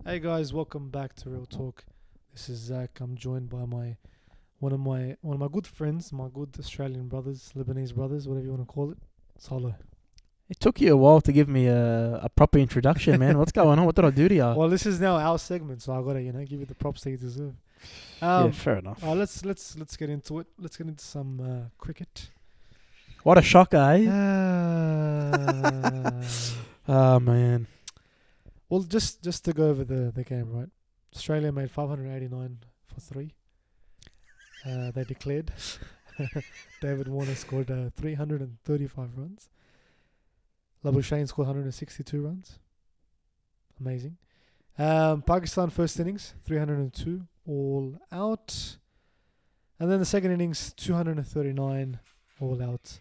Hey guys, welcome back to Real Talk. This is Zach. I'm joined by one of my good friends, my good Australian brothers, Lebanese brothers, whatever you want to call it. Solo. It took you a while to give me a proper introduction, man. What's going on? What did I do to you? Well, this is now our segment, so I gotta give you the props that you deserve. Yeah, fair enough. Let's get into it. Let's get into some cricket. What a shocker, eh? Uh, Oh, man. well, just to go over the game, right? Australia made 589 for three. They declared. David Warner scored 335 runs. Labuschagne scored 162 runs. Amazing. Pakistan first innings, 302, all out. And then the second innings, 239, all out.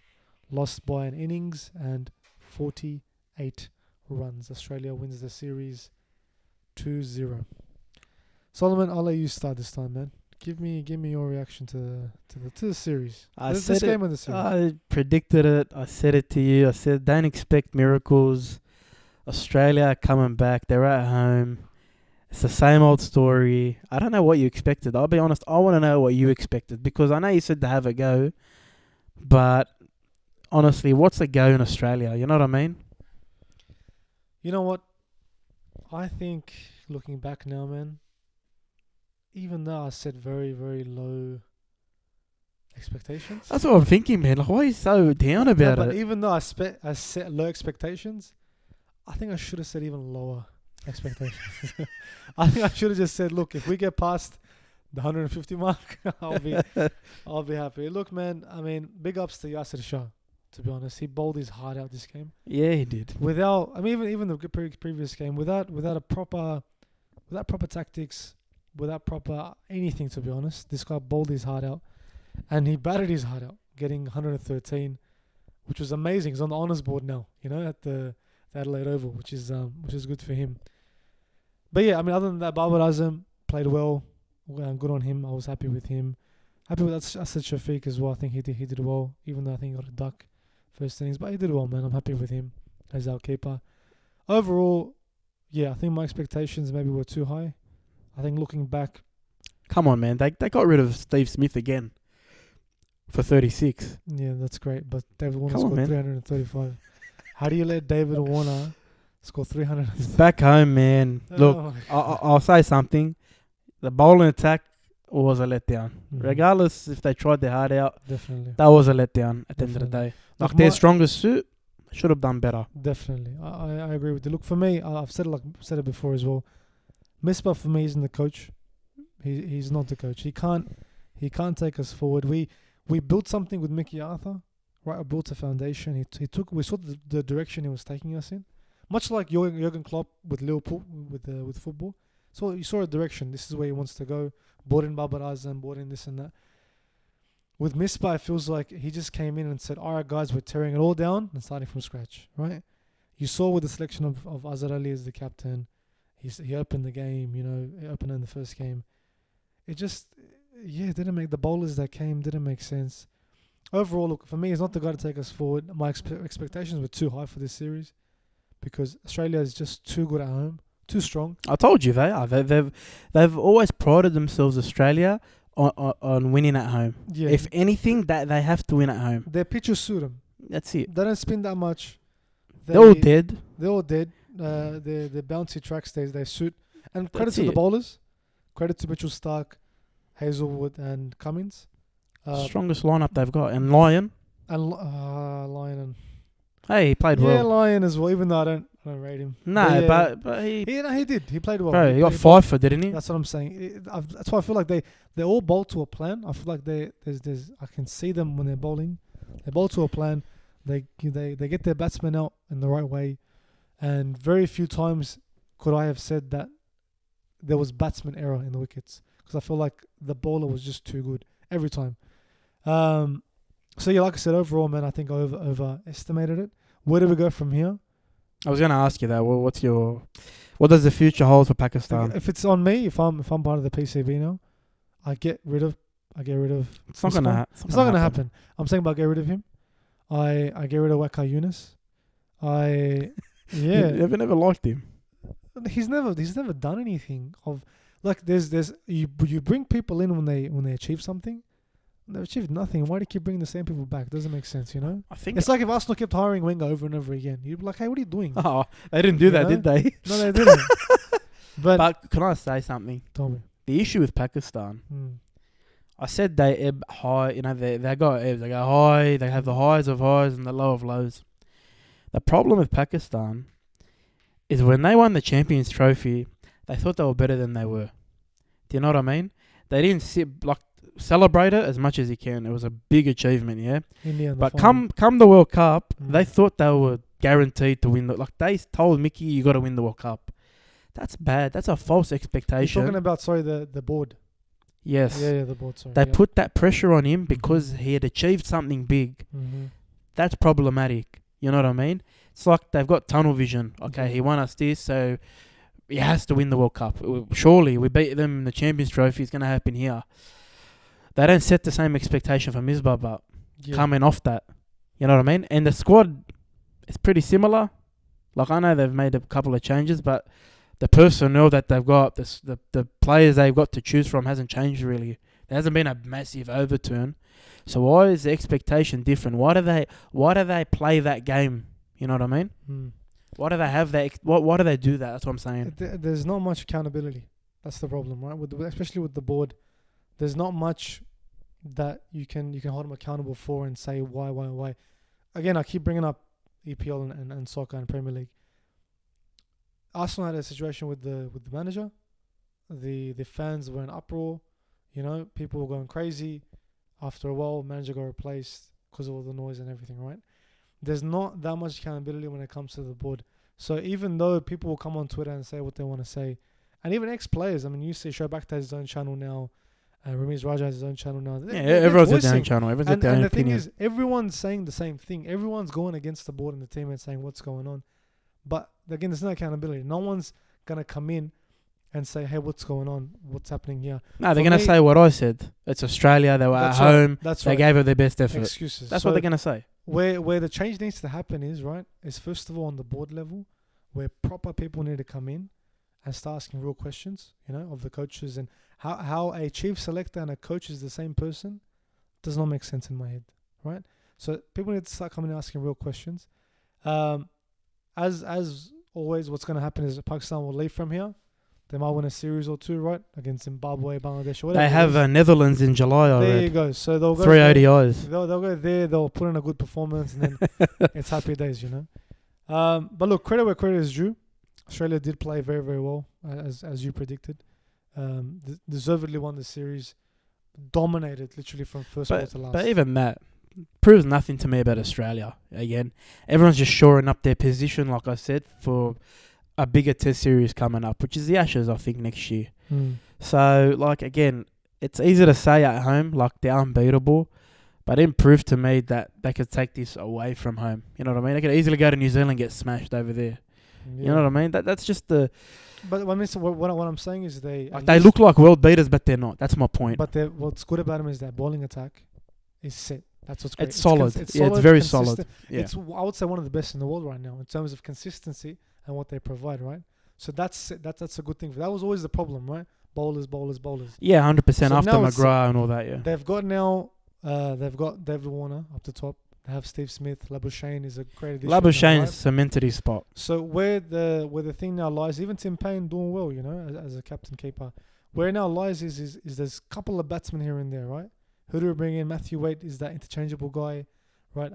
Lost by an innings and 48 runs. Australia wins the series 2-0. Solomon, I'll let you start this time, man. Give me your reaction to the series. This game and the series. I predicted it. I said it to you. I said, don't expect miracles. Australia are coming back. They're at home. It's the same old story. I don't know what you expected. I'll be honest. I want to know what you expected because I know you said to have a go, but honestly, what's a go in Australia? You know what I mean? You know what? I think looking back now, man, even though I set very, very low expectations. That's what I'm thinking, man. Like, why are you so down about But it? even though I set low expectations, I think I should have set even lower expectations. I think I should have just said, look, if we get past the 150 mark, I'll be happy. Look, man, I mean, big ups to Yasser Shah. To be honest, he bowled his heart out this game. Yeah, he did. Without, I mean, even the previous game, without proper tactics, without proper anything. To be honest, this guy bowled his heart out, and he batted his heart out, getting 113, which was amazing. He's on the honours board now, at the Adelaide Oval, which is good for him. But yeah, I mean, other than that, Babar Azam played well. Good on him. I was happy with him. Happy with Asad Shafiq as well. I think he did well, even though I think he got a duck first innings, but he did well, man. I'm happy with him as our keeper. Overall, yeah, I think my expectations maybe were too high. I think looking back, Come on, man. They got rid of Steve Smith again for 36. yeah, that's great. But David Warner Come on, scored man. 335. How do you let David Warner score 300? He's back home, man. Look, I'll say something. The bowling attack was a letdown. Regardless if they tried their heart out, Definitely. that was a letdown at the end of the day. Like their strongest suit should have done better. Definitely. I agree with you. Look, for me, I've said it before as well. Misbah for me isn't the coach. He's not the coach. He can't take us forward. We built something with Mickey Arthur, right? I built a foundation. We saw the direction he was taking us in, much like Jurgen Klopp with Liverpool with football. So you saw a direction. This is where he wants to go. Brought in Babar Azam, brought in this and that. With Misbah, it feels like he just came in and said, all right, guys, we're tearing it all down and starting from scratch, right? You saw with the selection of Azhar Ali as the captain, he opened the game, he opened in the first game. It just, didn't make the bowlers that came, didn't make sense. Overall, look, for me, he's not the guy to take us forward. My expectations were too high for this series because Australia is just too good at home, too strong. I told you they are. They've always prided themselves, Australia, on winning at home. Yeah. If anything, that they have to win at home. Their pitches suit them. That's it. They don't spin that much. They're all dead. They're all dead. The bouncy tracks they suit. And credit That's to the it. bowlers. Credit to Mitchell Stark, Hazelwood, and Cummins. Strongest lineup they've got. And Lyon. And Lyon and Hey, he played well. Lyon as well. Even though I don't rate him. No, yeah, but he... he did. He played well. Bro, he got played 5 for, didn't he? That's what I'm saying. That's why I feel like they all bowl to a plan. I feel like there's I can see them when they're bowling. They bowl to a plan. They get their batsmen out in the right way, and very few times could I have said that there was batsman error in the wickets because I feel like the bowler was just too good every time. So yeah, like I said, overall, man, I think I overestimated it. Where do we go from here? I was going to ask you that. Well, what does the future hold for Pakistan? If it's on me, if I'm part of the PCB now, I get rid of. It's not going to It's not going to happen. I'm saying about get rid of him. I get rid of Waqar Yunus. You never liked him. he's never done anything of like. There's you bring people in when they achieve something. They've achieved nothing. Why do you keep bringing the same people back? Doesn't make sense, you know. I think It's like if Arsenal kept hiring Wenger over and over again. You'd be like, hey, what are you doing? Oh, they didn't do You that, know? did they? No, they didn't. But Can I say something? tell me. The issue with Pakistan, Mm. I said they ebb high. You know, they go ebbs. They go high. They have the highs of highs and the low of lows. The problem with Pakistan is when they won the Champions Trophy, they thought they were better than they were. Do you know what I mean? They didn't celebrate it as much as you can. It was a big achievement, yeah. India in the But final. come the World Cup, Mm. they thought they were guaranteed to win. They told Mickey, you got to win the World Cup. That's bad. That's a false You're expectation. talking about the board. Yes. Yeah, the board. Sorry. They yeah. put that pressure on him because he had achieved something big. Mm-hmm. That's problematic. You know what I mean? It's like they've got tunnel vision. Okay, Mhm. he won us this, so he has to win the World Cup. Surely, we beat them in the Champions Trophy. It's going to happen here. They don't set the same expectation for Misbah, but Yeah. coming off that, you know what I mean? And the squad is pretty similar. Like, I know they've made a couple of changes, but the personnel that they've got, the players they've got to choose from hasn't changed really. There hasn't been a massive overturn. So why is the expectation different? Why do they play that game? You know what I mean? Mm. Why do they have that? Why do they do that? That's what I'm saying. There's not much accountability. That's the problem, right? Especially with the board, there's not much that you can hold them accountable for and say why. Again, I keep bringing up EPL and soccer and Premier League. Arsenal had a situation with the manager. The fans were in uproar. You know, people were going crazy. After a while, manager got replaced because of all the noise and everything, right? There's not that much accountability when it comes to the board. So even though people will come on Twitter and say what they want to say, and even ex-players, I mean, you see Shobakta has his own channel now, Ramiz Raja has his own channel now. Everyone's got their own channel. Everyone's got their own and the opinion. thing is, everyone's saying the same thing. Everyone's going against the board and the team and saying what's going on. But again, there's no accountability. No one's going to come in and say, hey, what's going on? What's happening here? No, they're For going to me- say what I said. It's Australia. They were at That's right. home. That's They right. gave it their best effort. Excuses. That's So what they're going to say. Where the change needs to happen is, right, is first of all on the board level, where proper people need to come in and start asking real questions, you know, of the coaches. And how a chief selector and a coach is the same person does not make sense in my head, right? So people need to start coming and asking real questions. As always, what's going to happen is Pakistan will leave from here. They might win a series or two, right, against Zimbabwe, Bangladesh, or whatever. They it have is. Netherlands in July, I There read. you go. So they'll go 3 there. ODIs. They'll go there. They'll put in a good performance, and then it's happy days, you know. But look, credit where credit is due. Australia did play very, very well, as you predicted. Deservedly won the series, dominated literally from first ball to last. But even that proves nothing to me about Australia. Again, everyone's just shoring up their position, like I said, for a bigger test series coming up, which is the Ashes, I think, next year. So, like, again, it's easy to say at home, like, they're unbeatable, but it didn't prove to me that they could take this away from home. You know what I mean? They could easily go to New Zealand and get smashed over there. Yeah. You know what I mean? That's just the... But I mean, so what I'm saying is they look like world beaters, but they're not. That's my point. But what's good about them is their bowling attack is set. That's what's great. It's solid. It's It's solid, very consistent. solid. Yeah. It's, I would say, one of the best in the world right now in terms of consistency and what they provide, right? So that's a good thing. That was always the problem, right? Bowlers. Yeah, 100% So after now it's- McGrath and all that, yeah. They've got now, they've got David Warner up the top. They have Steve Smith. Labuschagne is a great addition. Labuschagne right? cemented his spot. So where the thing now lies, even Tim Payne doing well, you know, as a captain keeper. Where it now lies is there's a couple of batsmen here and there, right? Who do we bring in? Matthew Waite is that interchangeable guy, right?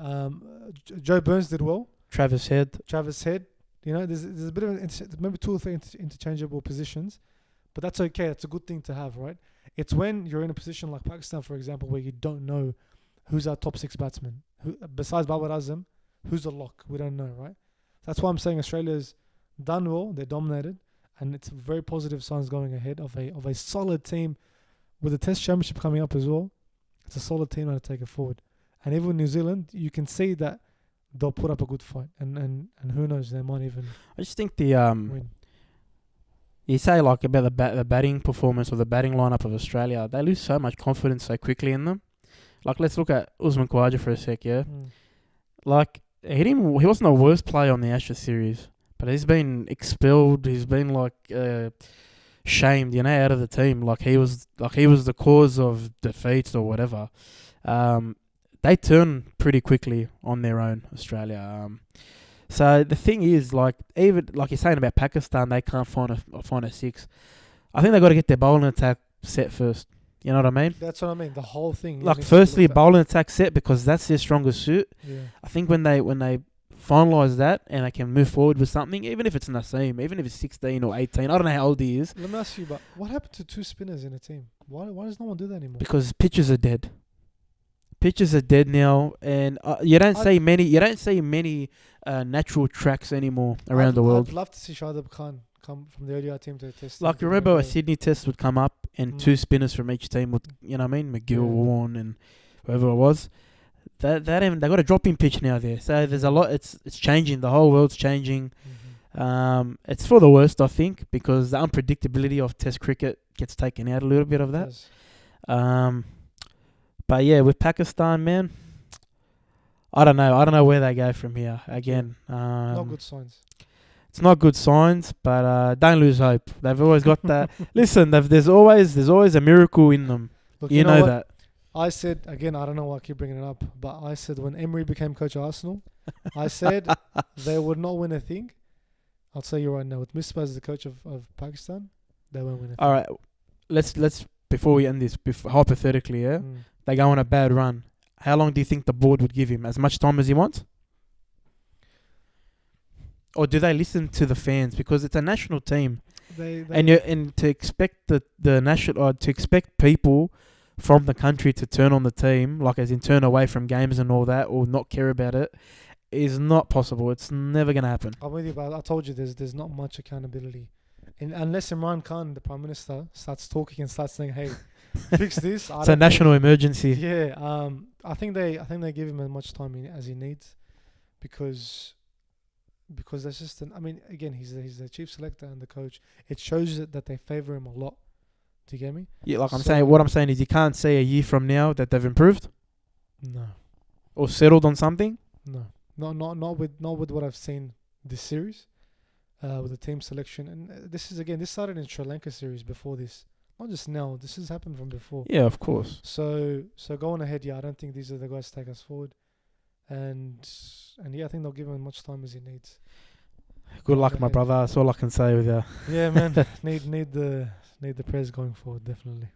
Joe Burns did well. Travis Head. Travis Head, you know, there's a bit of maybe 2 or 3 interchangeable positions, but that's okay. That's a good thing to have, right? It's when you're in a position like Pakistan, for example, where you don't know who's our top 6 batsmen. Who, besides Babar Azam, who's the lock? We don't know, right? That's why I'm saying Australia's done well. They're dominated, and it's very positive signs going ahead of a solid team with the Test Championship coming up as well. It's a solid team to take it forward. And even with New Zealand, you can see that they'll put up a good fight, and who knows, they might even I just think the win. you say like about the batting performance or the batting lineup of Australia, they lose so much confidence so quickly in them. Like, let's look at Usman Khawaja for a sec, yeah. Like, he wasn't the worst player on the Ashes series, But he's been expelled. He's been shamed, out of the team. Like he was the cause of defeats or whatever. They turn pretty quickly on their own, Australia. So the thing is, even like you're saying about Pakistan, they can't find a six. I think they got to get their bowling attack set first. You know what I mean? That's what I mean. The whole thing. Like firstly, bowling attack set because that's their strongest suit. Yeah. I think when they finalise that and they can move forward with something, even if it's Naseem, even if it's 16 or 18, I don't know how old he is. Let me ask you, but what happened to two spinners in a team? Why does no one do that anymore? Because pitches are dead. Pitches are dead now, and you don't see many natural tracks anymore around the world. I'd love to see Shadab Khan come from the ODI team to test. Like remember a Sydney Test would come up and two spinners from each team would, you know what I mean, McGill, Warren, and whoever it was. They got a dropping pitch now there, so there's a lot. It's changing. The whole world's changing. It's for the worst, I think, because the unpredictability of Test cricket gets taken out a little bit of that. Yes. But yeah, with Pakistan, man, I don't know where they go from here. Again, not good signs. It's not good signs, but don't lose hope. They've always got that. Listen, there's always a miracle in them. Look, you know that. I said, again, I don't know why I keep bringing it up, but I said when Emery became coach of Arsenal, I said they would not win a thing. I'll tell you right now, with Misbah as the coach of Pakistan, they won't win a thing. All right, let's before we end this, hypothetically, yeah, they go on a bad run. How long do you think the board would give him? As much time as he wants? Or do they listen to the fans because it's a national team, and to expect the national or to expect people from the country to turn on the team, like as in turn away from games and all that, or not care about it, is not possible. It's never gonna happen. I'm with you, but I told you there's not much accountability, and unless Imran Khan, the Prime Minister, starts talking and starts saying, "Hey, fix this." It's a national emergency. Yeah. I think they give him as much time as he needs, because that's just again, he's the chief selector and the coach. It shows that they favour him a lot. Do you get me? Yeah, like what I'm saying is you can't say a year from now that they've improved. No. Or settled on something. No. Not with what I've seen this series, with the team selection, and this started in Sri Lanka series before this. Not just now. This has happened from before. Yeah, of course. So going ahead, I don't think these are the guys to take us forward. And I think they'll give him as much time as he needs. Good luck, my brother. That's all I can say with you. Yeah, man. need the prayers going forward, definitely.